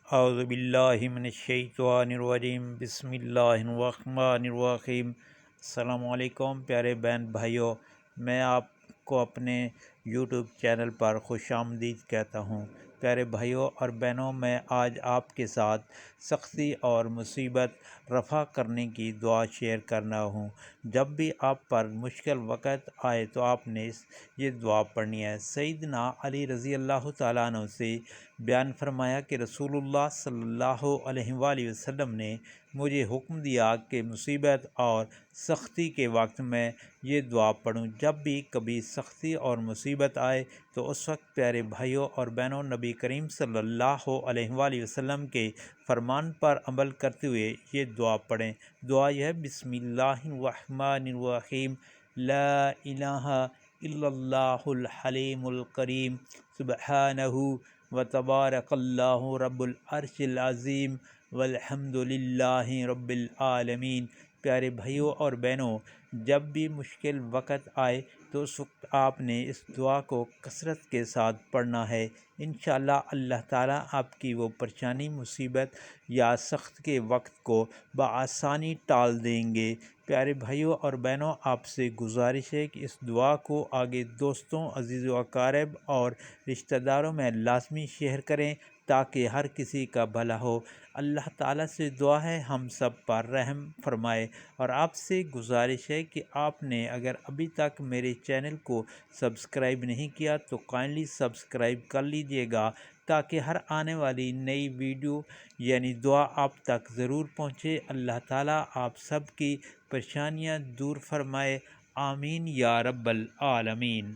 اعوذ باللہ من الشیطان الرجیم بسم اللہ الرحمن الرحیم۔ السلام علیکم پیارے بہن بھائیوں، میں آپ کو اپنے یوٹیوب چینل پر خوش آمدید کہتا ہوں۔ پیارے بھائیوں اور بہنوں، میں آج آپ کے ساتھ سختی اور مصیبت رفع کرنے کی دعا شیئر کرنا ہوں۔ جب بھی آپ پر مشکل وقت آئے تو آپ نے یہ دعا پڑھنی ہے۔ سیدنا علی رضی اللہ تعالیٰ عنہ سے بیان فرمایا کہ رسول اللہ صلی اللہ علیہ وآلہ وسلم نے مجھے حکم دیا کہ مصیبت اور سختی کے وقت میں یہ دعا پڑھوں۔ جب بھی کبھی سختی اور مصیبت آئے تو اس وقت پیارے بھائیوں اور بہنوں، نبی کریم صلی اللہ علیہ وآلہ وسلم کے فرمان پر عمل کرتے ہوئے یہ دعا پڑھیں۔ دعا یہ ہے: بسم اللہ الرحمن الرحیم، لا الہ الا اللہ الحلیم الکریم، سبحانہ وتبارک اللہ رب العرش العظیم، والحمد للہ رب العالمین۔ پیارے بھائیوں اور بہنوں، جب بھی مشکل وقت آئے تو اس وقت آپ نے اس دعا کو کثرت کے ساتھ پڑھنا ہے۔ انشاءاللہ اللہ تعالیٰ آپ کی وہ پریشانی، مصیبت یا سخت کے وقت کو بآسانی ٹال دیں گے۔ پیارے بھائیوں اور بہنوں، آپ سے گزارش ہے کہ اس دعا کو آگے دوستوں، عزیز و اقارب اور رشتہ داروں میں لازمی شیئر کریں تاکہ ہر کسی کا بھلا ہو۔ اللہ تعالیٰ سے دعا ہے ہم سب پر رحم فرمائے، اور آپ سے گزارش ہے کہ آپ نے اگر ابھی تک میرے چینل کو سبسکرائب نہیں کیا تو کائنڈلی سبسکرائب کر لیجئے گا تاکہ ہر آنے والی نئی ویڈیو یعنی دعا آپ تک ضرور پہنچے۔ اللہ تعالیٰ آپ سب کی پریشانیاں دور فرمائے، آمین یا رب العالمین۔